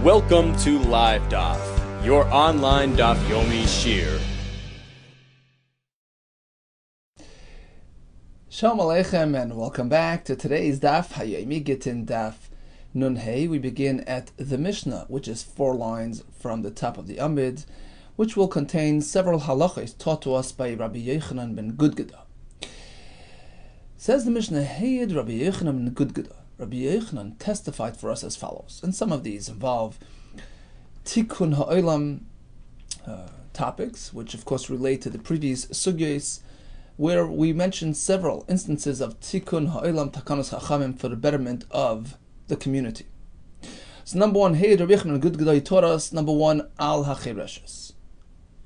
Welcome to Live DAF, your online DAF Yomi Shir. Shalom Aleichem and welcome back to today's DAF Hayomi GITTEN DAF Nun Hey. We begin at the Mishnah, which is 4 lines from the top of the Amid, which will contain several halachos taught to us by Rabbi Yehuda ben Gudgada. Says the Mishnah, Heyed Rabbi Yehuda ben Gudgada. Rabbi Yehuda testified for us as follows, and some of these involve Tikkun Ha'olam topics, which of course relate to the previous sugyos, where we mentioned several instances of Tikkun Ha'olam Takanos Chachamim for the betterment of the community. So number one, Heyed Rabbi Yehuda ben Gudgada taught us, number one, Al HaChereshes.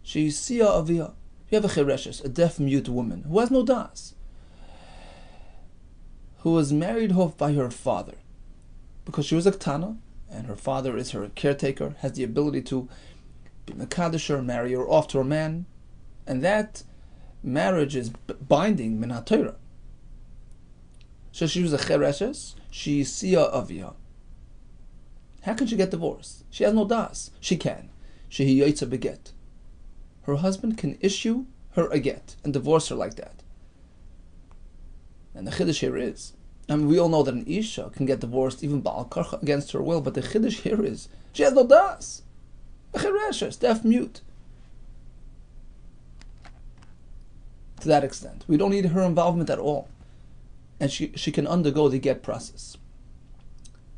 She's Siya Aviyah. You have a Chereshes, a deaf mute woman who has no das, who was married off by her father because she was a Ktana and her father is her caretaker, has the ability to be Mekadesh her, marry her off to a man, and that marriage is binding min HaTorah. So she was a Chereshes, she's Siya Aviyah. How can she get divorced? She has no das. She can. Shehi Yotza Beget. Her husband can issue her a get and divorce her like that. And the chiddush here is, I mean, we all know that an isha can get divorced even ba'al karcha against her will, but the chiddush here is, she has no das. A chereshes, deaf mute. To that extent, we don't need her involvement at all, and she can undergo the get process.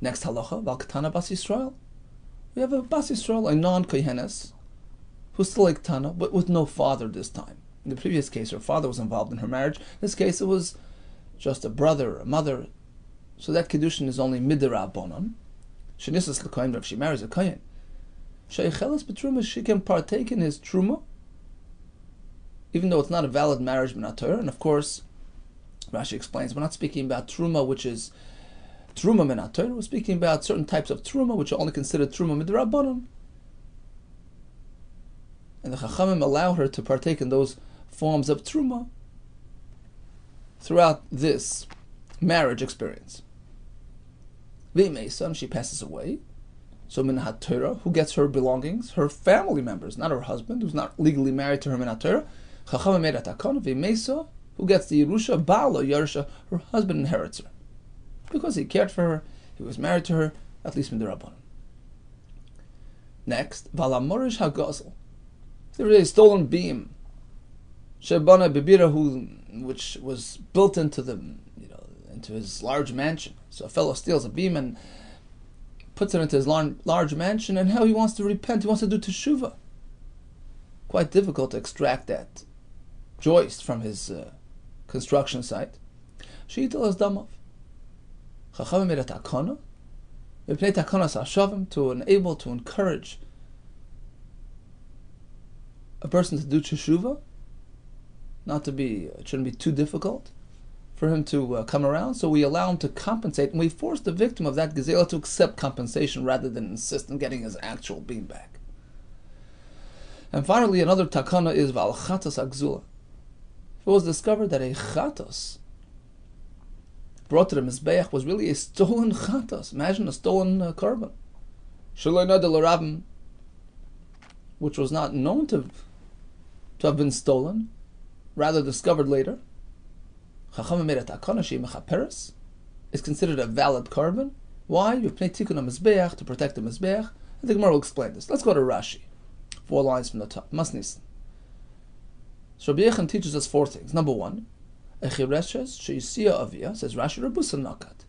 Next halacha, val ketana bas Yisrael. We have a bas Yisrael, a non-kohenes, who's still a ketana, but with no father this time. In the previous case, her father was involved in her marriage. In this case, it was just a brother, a mother. So that kiddushin is only midrabanan. Shenisas l'kohen, if she marries a kohen. She'icheles b'truma, she can partake in his truma, even though it's not a valid marriage min HaTorah. And of course, Rashi explains, we're not speaking about truma, which is truma min HaTorah. We're speaking about certain types of truma, which are only considered truma midrabanan. And the Chachamim allow her to partake in those forms of truma throughout this marriage experience. V'imeisan, she passes away. So min HaTorah, who gets her belongings? Her family members, not her husband, who's not legally married to her min HaTorah. Chachamim made atakon. V'imeisan, who gets the Yerusha? Ba'ala Yerusha, her husband inherits her. Because he cared for her, he was married to her, at least midrabanan. Next, Valamorish HaGazel. There is a stolen beam, Shebana Bibira, which was built into into his large mansion. So a fellow steals a beam and puts it into his large mansion, and how he wants to repent, he wants to do teshuvah. Quite difficult to extract that joist from his construction site. Sheitel as damav. Chachamim made a takana. Mipnei takanas hashavim, to enable, to encourage a person to do teshuvah, it shouldn't be too difficult for him to come around, so we allow him to compensate, and we force the victim of that gezela to accept compensation rather than insist on getting his actual beam back. And finally, another takana is val chatas agzula. If it was discovered that a chatas brought to the mizbeach was really a stolen chatas, imagine a stolen korban, shaloi nada l'rabim, which was not known to have been stolen, rather discovered later, Chachamim made a takana she'im mechaperes, is considered a valid korban. Why? You play tikkun ha-mizbeach, to protect the mizbeach. And the Gemara will explain this. Let's go to Rashi. 4 lines from the top. Masnisan. So Rabbi Yehuda teaches us 4 things. Number 1, a chireshes she'isiya aviyah, says Rashi, rebusa nakat.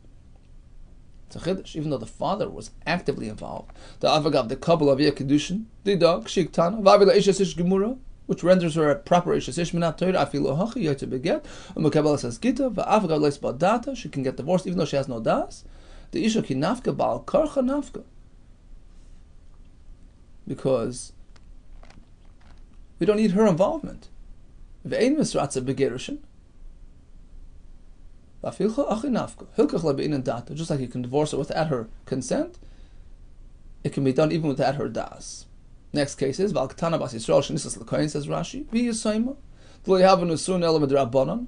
It's a chiddush, even though the father was actively involved. The avagav, the couple of aviyah kedushin, the dog, shiktana, vavila ishes ish gemura, which renders her a proper ishes ish min HaTorah, afilu hachi, yotze beget, umekabela says gita, va'avagav leis ba'data, she can get divorced even though she has no das. The isha ki nafka, ba'al karcha nafka. Because we don't need her involvement. Ve'ein misratza begerushin, just like you can divorce her without her consent, it can be done even without her das. Next case is Valktana bas Yisrael shenisas l'kohen, says Rashi.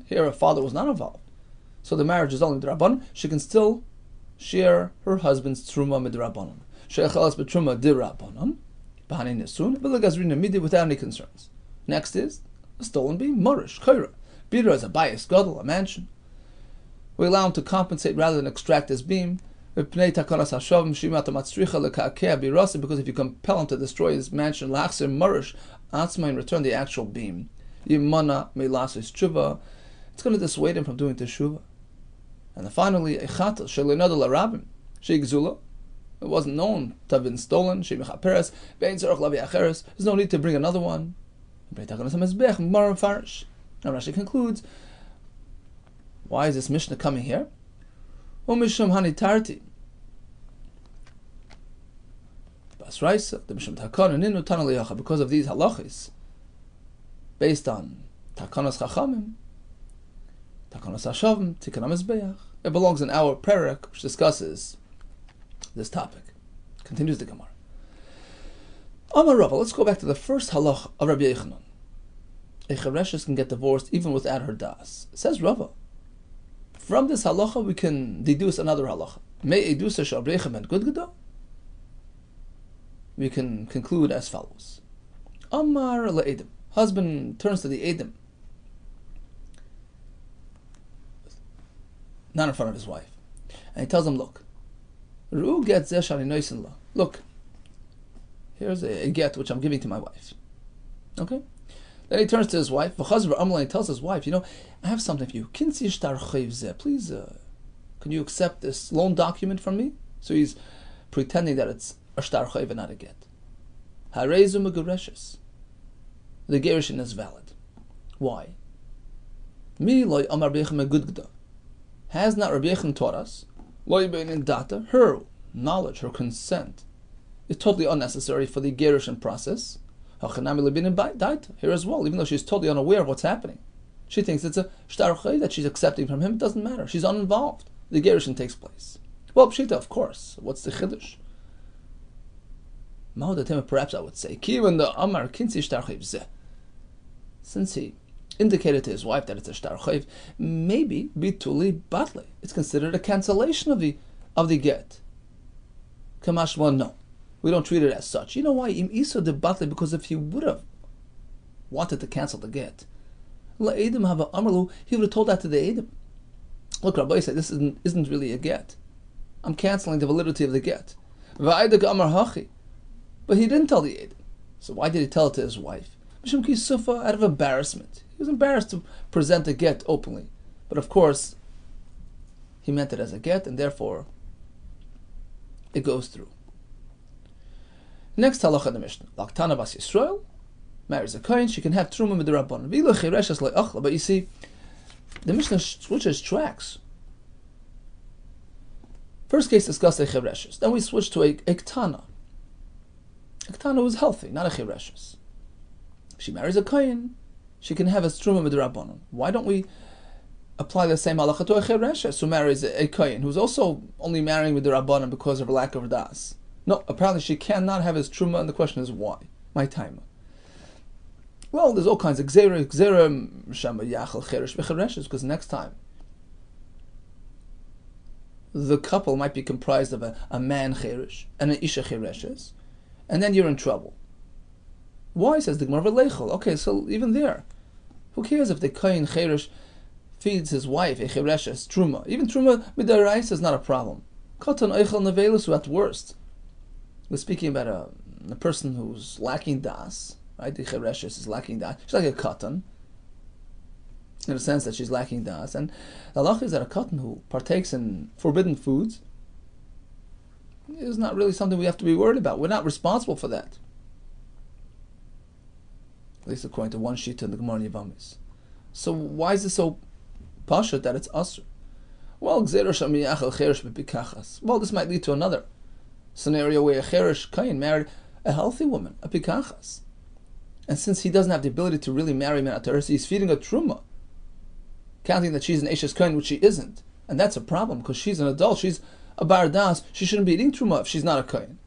Here, her father was not involved, so the marriage is only midrabanan. She can still share her husband's truma midrabanan. she'echalas b'truma d'Rabbanan, b'hanei nisun, v'legazrina midi without any concerns. Next is a stolen beam, morish, chayra. Bira is a bias, gadol, a mansion. We allow him to compensate rather than extract his beam, because if you compel him to destroy his mansion, lachser morish, atzma, and return the actual beam, yimana melasis tshuva, it's going to dissuade him from doing teshuva. And then finally, echatel shelinadol arabim, sheigzula, it wasn't known to have been stolen, shemechaperes, bein tzarach lavi acheres, there's no need to bring another one. Now Rashi concludes, why is this Mishnah coming here? Umisham hanitarti. Basraisa, the Misham Takon, and Ninu Tanaliyacha, because of these halachis, based on Takonas Chachamim, Takonas Hashavim, Tikkun HaMizbeach. It belongs in our parak, which discusses this topic. Continues the Gemara. Amar Rava, let's go back to the first halach of Rabbi Yehuda. A chereshes can get divorced even without her das. Says Rava, from this halacha we can deduce another halacha. Me edusa shabrechem and gudgada. We can conclude as follows. Amar le'edim. Husband turns to the edim, not in front of his wife, and he tells him, look, Ru'u get zeh shani noisin la. Look, here's a get which I'm giving to my wife. Okay? Then he turns to his wife, and he tells his wife, I have something for you. Please, can you accept this loan document from me? So he's pretending that it's a shtar chayv and not a get. Harezu megureshes. The gerushin is valid. Why? Mi loy amar bechem megudgda. Has not Rabbi Yehuda taught us, loy beinin data, her knowledge, her consent, is totally unnecessary for the gerushin process. Here as well, even though she's totally unaware of what's happening. She thinks it's a shtar chay that she's accepting from him. It doesn't matter. She's uninvolved. The gerushin takes place. Well, pshita, of course. What's the chiddush? Perhaps I would say, since he indicated to his wife that it's a shtar chayv, maybe bituli batle. It's considered a cancellation of the get. Kamash one, no. We don't treat it as such. You know why? Im iso de batle, because if he would have wanted to cancel the get, la'edim hava amarlu, he would have told that to the edim. Look, Rabbi said this isn't really a get. I'm canceling the validity of the get. Va'edak amar hachi, but he didn't tell the edim. So why did he tell it to his wife? Mishum kisufa, out of embarrassment. He was embarrassed to present a get openly, but of course he meant it as a get, and therefore it goes through. Next halacha in the Mishnah. Laktana bas Yisrael marries a kohen, she can have truma midrabanan. V'ilo chireshes le'achla. But you see, the Mishnah switches tracks. First case discussed a chireshes. Then we switch to a ktana. A ktana who is healthy, not a chireshes. If she marries a kohen, she can have a truma midrabanan. Why don't we apply the same halacha to a chireshes who marries a kohen, who's also only marrying midrabanan because of her lack of das? No, apparently she cannot have his truma, and the question is why? My time. Well, there's all kinds of gzera shama yachal cheresh bechereshes, because next time the couple might be comprised of a man cheresh and an isha chereshes, and then you're in trouble. Why? Says the Gemara v'leichol. Okay, so even there, who cares if the kohen cheresh feeds his wife a chereshes truma? Even truma midaraisa is not a problem. Katan eichel nevelus, who at worst. We're speaking about a person who's lacking das, right? The chereshes is lacking das. She's like a katan, in the sense that she's lacking das. And the halach is that a katan who partakes in forbidden foods is not really something we have to be worried about. We're not responsible for that. At least according to one shita in the Gemara Yavamis. So why is this so pasha that it's asr? Well, this might lead to another scenario where a cheresh kohen married a healthy woman, a pikachas. And since he doesn't have the ability to really marry Menataris, he's feeding a truma, counting that she's an Eshes kohen, which she isn't. And that's a problem, because she's an adult, she's a bar das, she shouldn't be eating truma if she's not a kohen.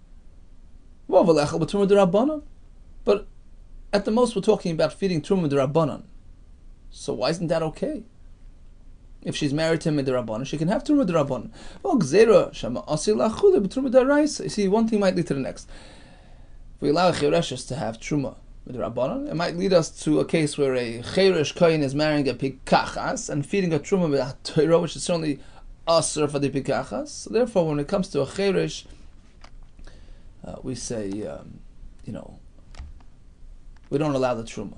But at the most we're talking about feeding truma d'Rabbanan. So why isn't that okay? if she's married to him midrabanan, she can have truma midrabanan. Well, gzeira shama asila chule b'truma daraisa. You see, one thing might lead to the next. If we allow a chereshes to have truma midrabanan, it might lead us to a case where a cheresh kohen is marrying a pikachas and feeding a truma b'Torah, which is certainly asur for the pikachas. So therefore, when it comes to a cheresh, we say, we don't allow the truma.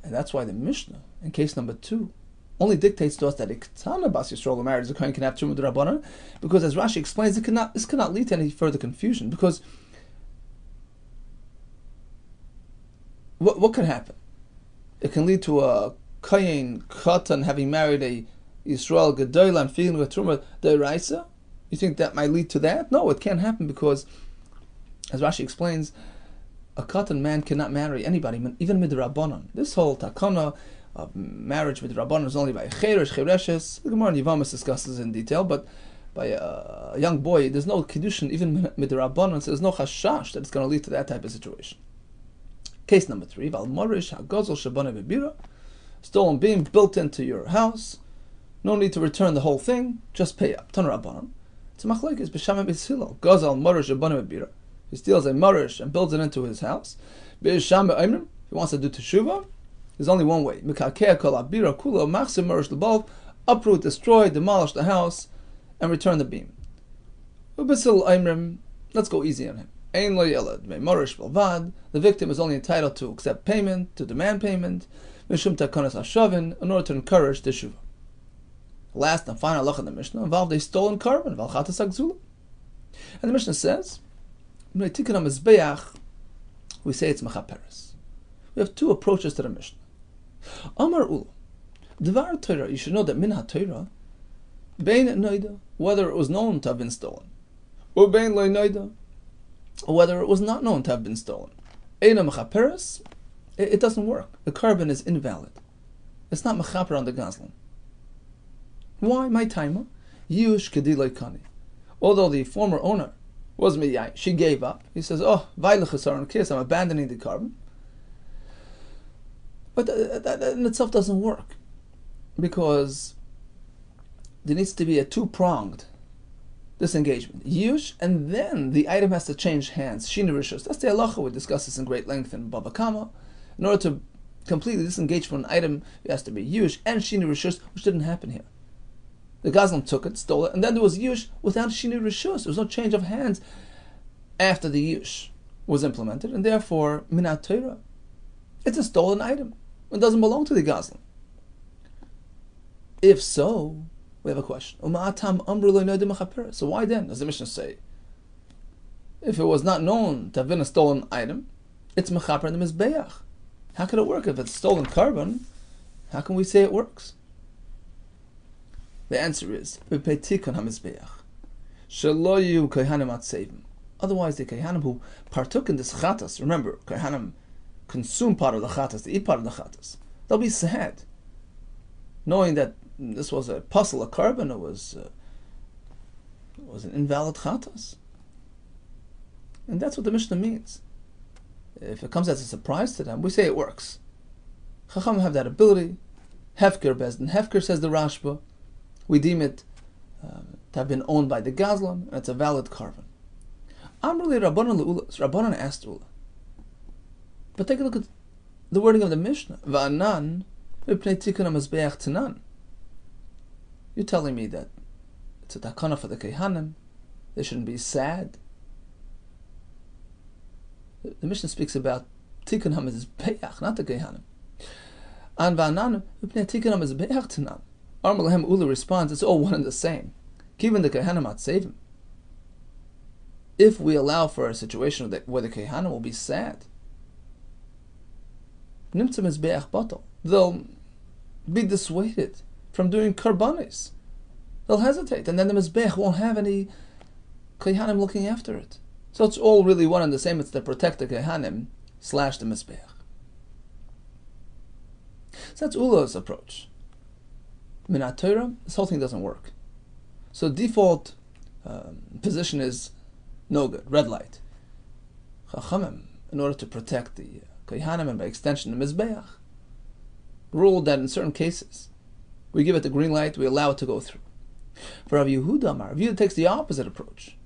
And that's why the Mishnah, in case number 2, only dictates to us that a Ketana Bas Yisrael married a Kohen can have Truma D'Rabbanan, because as Rashi explains, this cannot lead to any further confusion, because what could happen? It can lead to a Kohen Katan having married a Yisrael Gedolah and feeding with Truma D'Oraisa. You think that might lead to that? No, it can't happen, because as Rashi explains, a Katan man cannot marry anybody, even midrabanan. This whole takana of marriage midrabanan is only by chereshes. The Gemara in Yevamos discusses in detail, but by a young boy, there's no kiddushin, even midrabanan, so there's no chashash that it's going to lead to that type of situation. Case number 3, Val Morish Hagazel Shabana Bebira, stolen beam built into your house. No need to return the whole thing, just pay up. Tanarabanan. It's a machlekes b'shama b'tzilo. Gazel Morish Shabana Bebira. He steals a marish and builds it into his house. If he wants to do teshuvah, there's only one way. Uproot, destroy, demolish the house, and return the beam. Let's go easy on him. The victim is only entitled to accept payment, to demand payment, in order to encourage teshuvah. Last and final halach in the Mishnah involved a stolen carbon. And the Mishnah says, we say it's mechaperes. We have 2 approaches to the Mishnah. Amar Ula, Dvar Torah, you should know that min ha-Torah, bein noida, whether it was known to have been stolen, or bein lo noida, or whether it was not known to have been stolen. Eina mechaperes, it doesn't work. The carbon is invalid. It's not mechaper on the gazlan. Why? My timer, yush kedi loikani. Although the former owner was miyai, she gave up. He says, kiss, I'm abandoning the carbon. But that in itself doesn't work, because there needs to be a 2-pronged disengagement. Yush, and then the item has to change hands. Shini Rishus. That's the halacha. We discuss this in great length in Baba Kama. In order to completely disengage from an item, it has to be Yush and Shini Rishus, which didn't happen here. The Gazlan took it, stole it, and then there was Yush without Shini Rishus. There was no change of hands after the Yush was implemented, and therefore, Minat Torah, it's a stolen item. It doesn't belong to the Gazlan. If so, we have a question. So why then, does the Mishnah say, if it was not known to have been a stolen item, it's mechaper in the mizbeach? How could it work? If it's stolen carbon, how can we say it works? The answer is, otherwise the Kohanim who partook in this chatas, remember, Kohanim consume part of the chatas, they eat part of the chatas, they'll be sad, knowing that this was a puzzle, a carbon, it was an invalid chatas. And that's what the Mishnah means. If it comes as a surprise to them, we say it works. Chacham have that ability. Hefker bezdin. Hefker, says the Rashba, we deem it to have been owned by the Gazlan, and it's a valid carbon. Amrli Rabbanan le'ula. Rabbanan asked Ula. But take a look at the wording of the Mishnah. Va'anan v'pnei tikun ha'mizbeach tanan. You're telling me that it's a takana for the Kohanim. They shouldn't be sad. The Mishnah speaks about tikun ha'mizbeach, not the Kohanim. And va'anan v'pnei tikun ha'mizbeach tanan. Amrlahem Ula responds, it's all one and the same. Given the Kohanim might save him. If we allow for a situation where the Kohanim will be sad, they'll be dissuaded from doing karbanis. They'll hesitate, and then the Mizbeach won't have any Kohanim looking after it. So it's all really one and the same. It's to protect the Kohanim / the Mizbeach. So that's Ula's approach. Minat Torah, this whole thing doesn't work. So default position is no good, red light. Chachamim, in order to protect the Kohanim and by extension the Mizbeach, ruled that in certain cases, we give it the green light, we allow it to go through. For Rabbi Yehuda, Rabbi Yehuda takes the opposite approach.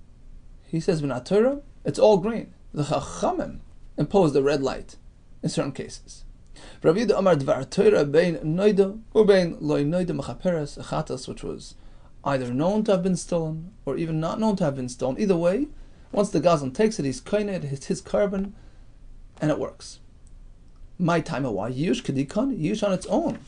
He says, "V'nat Torah, it's all green." The Chachamim impose the red light in certain cases. For Rabbi Yehuda Amar Dvar Torah bein noida or bein loy noida mechaperes achatas, which was either known to have been stolen or even not known to have been stolen. Either way, once the Gazlan takes it, he's koined, it's his carbon, and it works. My time, why Yush Kedikon, Yush on its own.